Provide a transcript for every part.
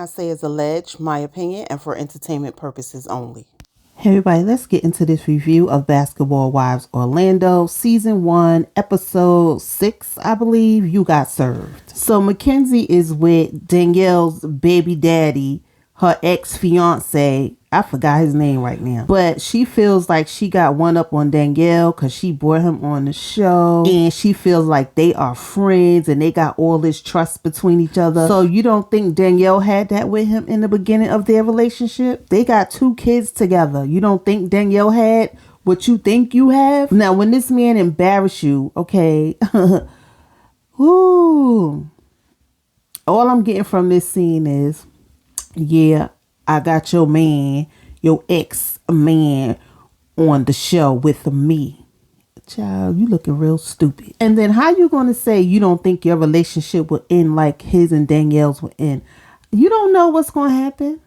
I say is alleged, my opinion, and for entertainment purposes only. Hey everybody, let's get into this review of Basketball Wives Orlando, Season 1, Episode 6, I believe. You Got Served. So Mackenzie is with Danielle's baby daddy, her ex-fiance. I forgot his name right now. But she feels like she got one up on Danielle because she brought him on the show. And she feels like they are friends and they got all this trust between each other. So you don't think Danielle had that with him in the beginning of their relationship? They got 2 kids together. You don't think Danielle had what you think you have? Now, when this man embarrass you, okay, ooh, all I'm getting from this scene is, yeah, I got your man, your ex-man on the show with me. Child, you looking real stupid. And then how you going to say you don't think your relationship will end like his and Danielle's will end? You don't know what's going to happen.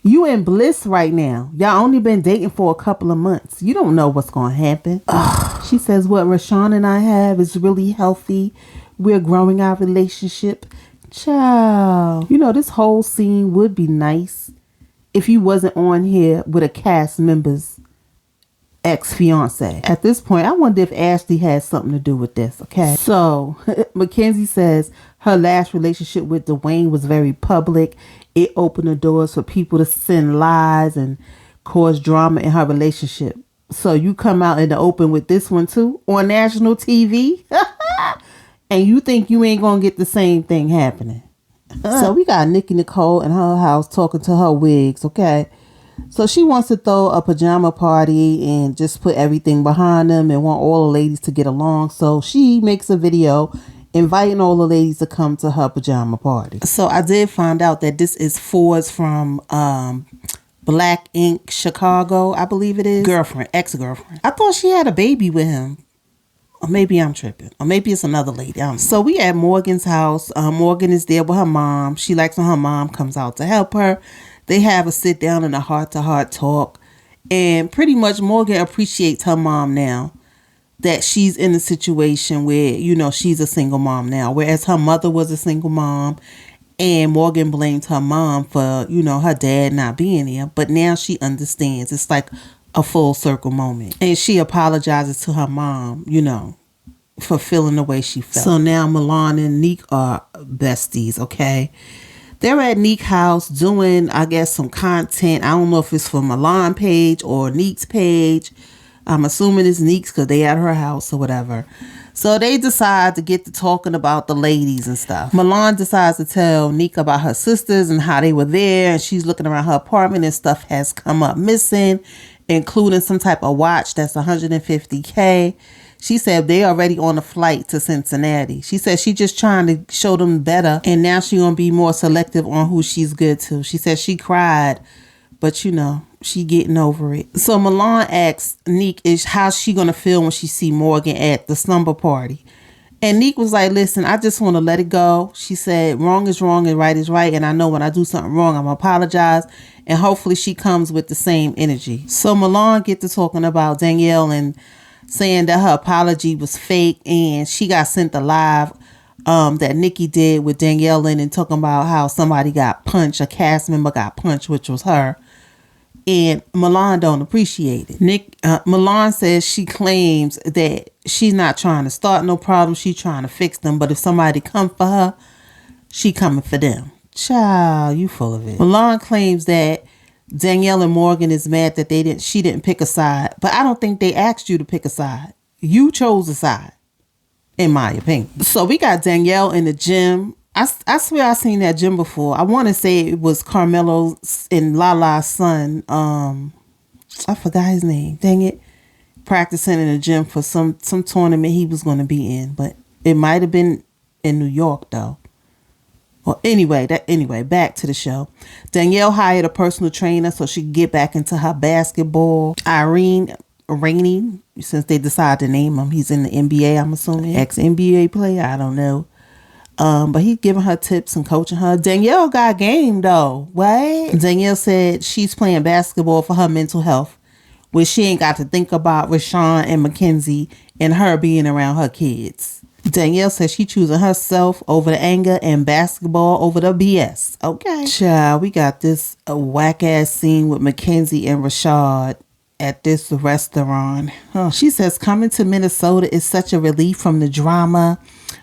You in bliss right now. Y'all only been dating for a couple of months. You don't know what's going to happen. She says what Rashawn and I have is really healthy. We're growing our relationship. Child, you know, this whole scene would be nice if you wasn't on here with a cast member's ex-fiance. At this point, I wonder if Ashley has something to do with this, okay? So, Mackenzie says her last relationship with Dwayne was very public. It opened the doors for people to send lies and cause drama in her relationship. So you come out in the open with this one too on national TV? And you think you ain't gonna get the same thing happening. So we got Nikki Nicole in her house talking to her wigs, okay? So she wants to throw a pajama party and just put everything behind them and want all the ladies to get along. So she makes a video inviting all the ladies to come to her pajama party. So I did find out that this is Ford's from Black Ink Chicago, I believe it is. Girlfriend, ex-girlfriend. I thought she had a baby with him. Or maybe I'm tripping. Or maybe it's another lady. So we at Morgan's house. Morgan is there with her mom. She likes when her mom comes out to help her. They have a sit down and a heart-to-heart talk. And pretty much Morgan appreciates her mom now. That she's in a situation where, you know, she's a single mom now. Whereas her mother was a single mom. And Morgan blamed her mom for, you know, her dad not being there. But now she understands. It's like a full circle moment. And she apologizes to her mom, you know, for feeling the way she felt. So now Milan and Neek are besties, okay? They're at Neek's house doing, I guess, some content. I don't know if it's for Milan page or Neek's page. I'm assuming it's Neek's because they at her house or whatever. So they decide to get to talking about the ladies and stuff. Milan decides to tell Neek about her sisters and how they were there. And she's looking around her apartment and stuff has come up missing, including some type of watch that's $150K. She said they already on a flight to Cincinnati. She said she just trying to show them better. And now she gonna be more selective on who she's good to. She said she cried, but you know, she getting over it. So Milan asks Neek is how she gonna feel when she see Morgan at the slumber party. And Neek was like, listen, I just want to let it go. She said, wrong is wrong and right is right. And I know when I do something wrong, I'm going to apologize. And hopefully she comes with the same energy. So Milan get to talking about Danielle and saying that her apology was fake. And she got sent the live that Nikki did with Danielle and talking about how somebody got punched. A cast member got punched, which was her. And Milan don't appreciate it. Milan says she claims that she's not trying to start no problems. She's trying to fix them. But if somebody come for her, she coming for them. Child, you full of it. Milan claims that Danielle and Morgan is mad that she didn't pick a side. But I don't think they asked you to pick a side. You chose a side, in my opinion. So we got Danielle in the gym. I swear I've seen that gym before. I want to say it was Carmelo and Lala's son. I forgot his name. Dang it. Practicing in the gym for some tournament he was going to be in. But it might have been in New York, though. Well, anyway, back to the show. Danielle hired a personal trainer so she could get back into her basketball. Rainey, since they decided to name him. He's in the NBA, I'm assuming. Ex-NBA player, I don't know. But he's giving her tips and coaching her. Danielle got game though. What? Danielle said she's playing basketball for her mental health, where she ain't got to think about Rashawn and Mackenzie and her being around her kids. Danielle says she choosing herself over the anger and basketball over the BS. Okay. Child, we got this whack ass scene with Mackenzie and Rashad at this restaurant. She says coming to Minnesota is such a relief from the drama.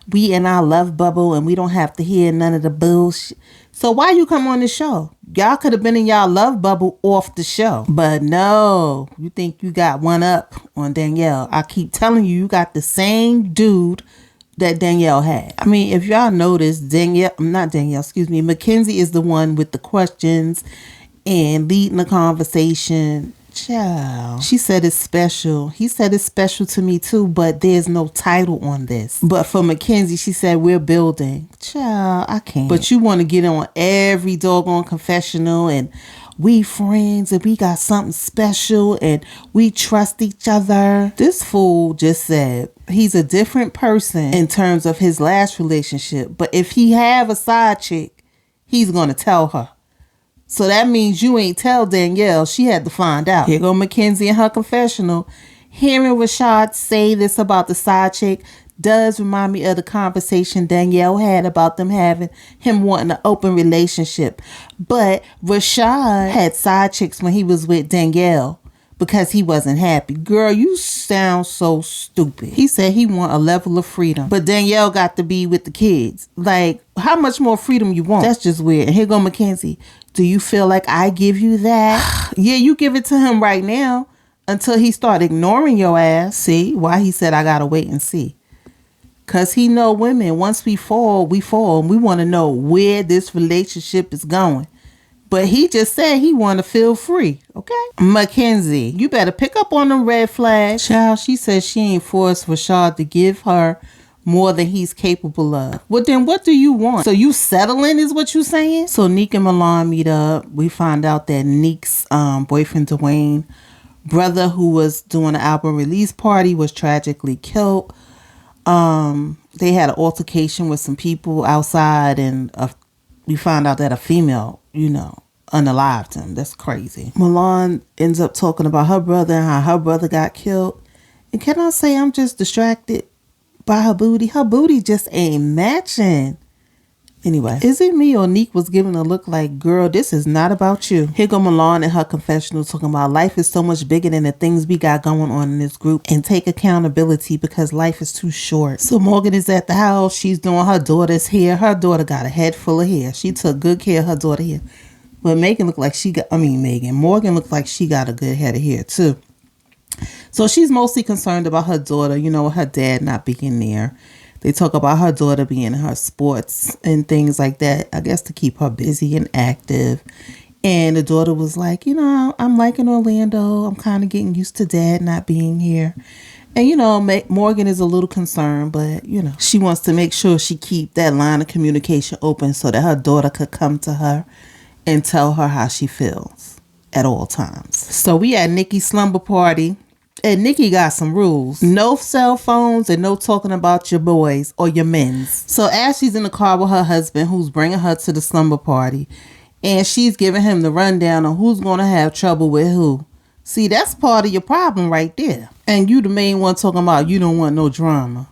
We in our love bubble and we don't have to hear none of the bullshit. So why you come on the show? Y'all could have been in y'all love bubble off the show. But no, you think you got one up on Danielle. I keep telling you, you got the same dude that Danielle had. I mean, if y'all notice, Mackenzie is the one with the questions and leading the conversation. Child. She said it's special. He said it's special to me too, but there's no title on this. But for Mackenzie, she said we're building. Child, I can't. But you want to get on every doggone confessional and we friends and we got something special and we trust each other. This fool just said he's a different person in terms of his last relationship. But if he have a side chick, he's going to tell her. So that means you ain't tell Danielle. She had to find out. Here go Mackenzie in her confessional. Hearing Rashad say this about the side chick does remind me of the conversation Danielle had about him wanting an open relationship. But Rashad had side chicks when he was with Danielle because he wasn't happy. Girl, you sound so stupid. He said he want a level of freedom, but Danielle got to be with the kids. Like, how much more freedom you want? That's just weird. And here go Mackenzie. Do you feel like I give you that? Yeah, you give it to him right now until he start ignoring your ass. See why he said I gotta wait and see. Cause he know women, once we fall, and we want to know where this relationship is going. But he just said he want to feel free, okay? Mackenzie, you better pick up on them red flags. Child, she says she ain't forced Rashad to give her more than he's capable of. Well, then what do you want? So you settling is what you saying? So Neek and Milan meet up. We find out that Neek's boyfriend, Dwayne, brother who was doing the album release party, was tragically killed. They had an altercation with some people outside and we found out that a female, unalived him. That's crazy. Milan ends up talking about her brother and how her brother got killed. And can I say I'm just distracted by her booty? Her booty just ain't matching. Anyway, is it me or Neek was giving a look like, girl, this is not about you? Here go Milan in her confessional talking about life is so much bigger than the things we got going on in this group, and take accountability because life is too short. So Morgan is at the house. She's doing her daughter's hair. Her daughter got a head full of hair. She took good care of her daughter's hair. But Morgan looked like she got a good head of hair too. So she's mostly concerned about her daughter, her dad not being there. They talk about her daughter being in her sports and things like that, I guess to keep her busy and active. And the daughter was like, I'm liking Orlando. I'm kind of getting used to dad not being here. And, Morgan is a little concerned, but, she wants to make sure she keep that line of communication open so that her daughter could come to her and tell her how she feels at all times. So we at Nikki's slumber party. And Nikki got some rules. No cell phones and no talking about your boys or your men's. So as she's in the car with her husband, who's bringing her to the slumber party, and she's giving him the rundown on who's going to have trouble with who. See, that's part of your problem right there. And you the main one talking about you don't want no drama.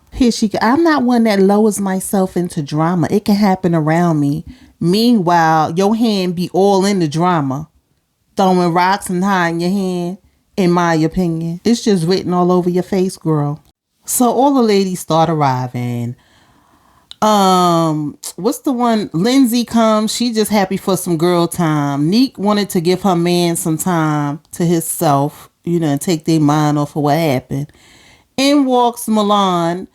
I'm not one that lowers myself into drama. It can happen around me. Meanwhile, your hand be all in the drama. Throwing rocks and hiding your hand. In my opinion, it's just written all over your face, girl. So all the ladies start arriving. What's the one? Lindsay comes. She just happy for some girl time. Neek wanted to give her man some time to himself, and take their mind off of what happened. In walks Milan,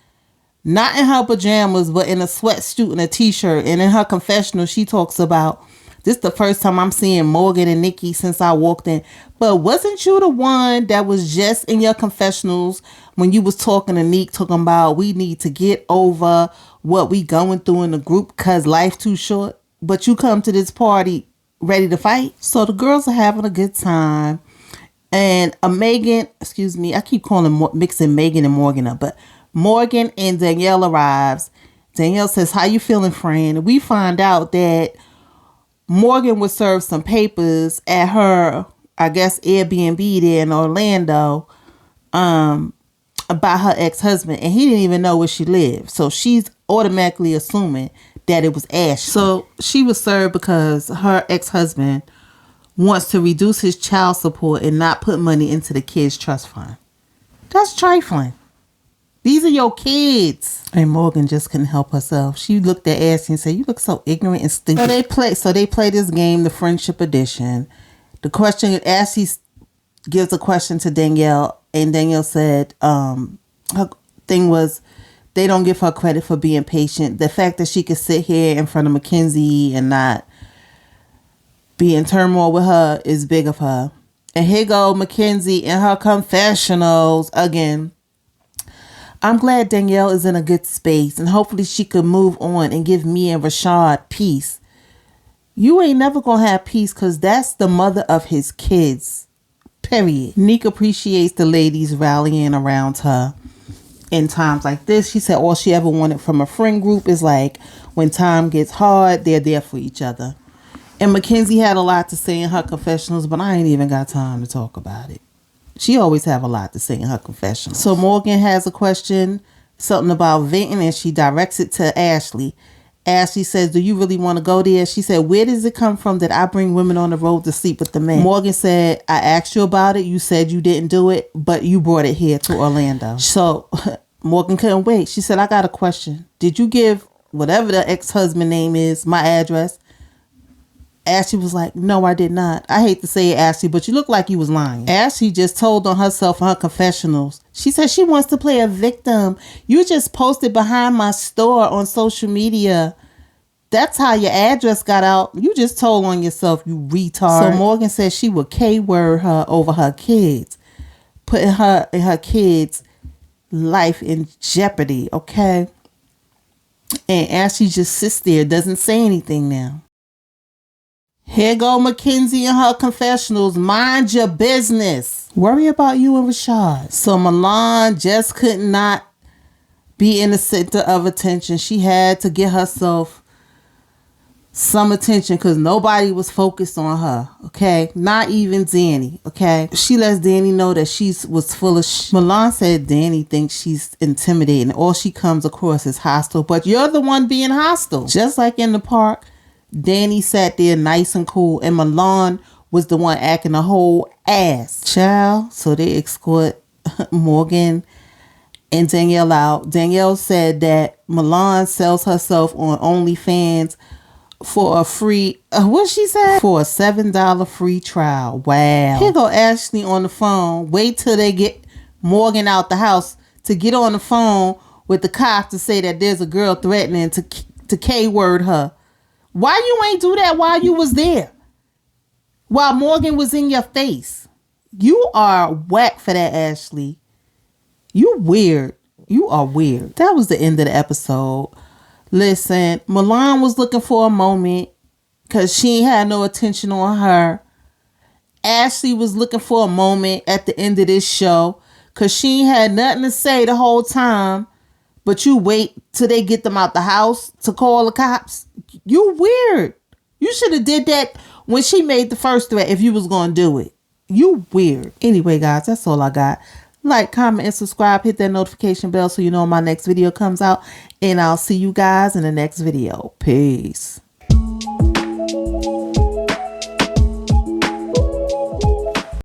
not in her pajamas, but in a sweatsuit and a t-shirt. And in her confessional, she talks about, this is the first time I'm seeing Morgan and Nikki since I walked in. But wasn't you the one that was just in your confessionals when you was talking to Neek, talking about we need to get over what we going through in the group because life too short? But you come to this party ready to fight? So the girls are having a good time. And Megan, I keep mixing Megan and Morgan up. But Morgan and Danielle arrives. Danielle says, how you feeling, friend? We find out that Morgan was served some papers at her, I guess, Airbnb there in Orlando, about her ex-husband, and he didn't even know where she lived. So she's automatically assuming that it was Ashley. So she was served because her ex-husband wants to reduce his child support and not put money into the kids' trust fund. That's trifling. These are your kids. And Morgan just couldn't help herself. She looked at Ashley and said, "You look so ignorant and stupid." So they play this game, the Friendship Edition. The question, Ashley gives a question to Danielle, and Danielle said her thing was they don't give her credit for being patient. The fact that she could sit here in front of Mackenzie and not be in turmoil with her is big of her. And here go Mackenzie in her confessionals again. "I'm glad Danielle is in a good space, and hopefully she could move on and give me and Rashad peace." You ain't never gonna have peace, because that's the mother of his kids. Period. Nick appreciates the ladies rallying around her in times like this. She said all she ever wanted from a friend group is like when time gets hard, they're there for each other. And Mackenzie had a lot to say in her confessionals, but I ain't even got time to talk about it. She always have a lot to say in her confessionals. So Morgan has a question, something about venting, and she directs it to Ashley. Ashley says, "Do you really want to go there?" She said, "Where does it come from that I bring women on the road to sleep with the men?" Morgan said, "I asked you about it. You said you didn't do it, but you brought it here to Orlando." So Morgan couldn't wait. She said, "I got a question. Did you give whatever the ex-husband name is my address?" Ashley was like, "No, I did not. I hate to say it, Ashley, but you look like you was lying." Ashley just told on herself in her confessionals. She said she wants to play a victim. "You just posted behind my store on social media. That's how your address got out. You just told on yourself, you retard." So Morgan said she would K-word her over her kids, putting her and her kids' life in jeopardy, okay? And Ashley just sits there, doesn't say anything now. Here go Mackenzie and her confessionals. "Mind your business. Worry about you and Rashad." So Milan just could not be in the center of attention. She had to get herself some attention because nobody was focused on her, okay? Not even Danny, okay? She lets Danny know that she was full of Milan said Danny thinks she's intimidating. All she comes across is hostile, but you're the one being hostile. Just like in the park, Danny sat there nice and cool, and Milan was the one acting a whole ass. Child, so they escort Morgan and Danielle out. Danielle said that Milan sells herself on OnlyFans for a free, what she said? For a $7 free trial. Wow. Here go Ashley on the phone. Wait till they get Morgan out the house to get on the phone with the cops to say that there's a girl threatening to K-word her. Why you ain't do that while you was there? While Morgan was in your face. You are whack for that, Ashley. You weird. You are weird. That was the end of the episode. Listen, Milan was looking for a moment because she ain't had no attention on her. Ashley was looking for a moment at the end of this show because she ain't had nothing to say the whole time. But you wait till they get them out the house to call the cops. You weird. You should have did that when she made the first threat if you was going to do it. You weird. Anyway, guys, that's all I got. Like, comment, and subscribe. Hit that notification bell so you know when my next video comes out. And I'll see you guys in the next video. Peace.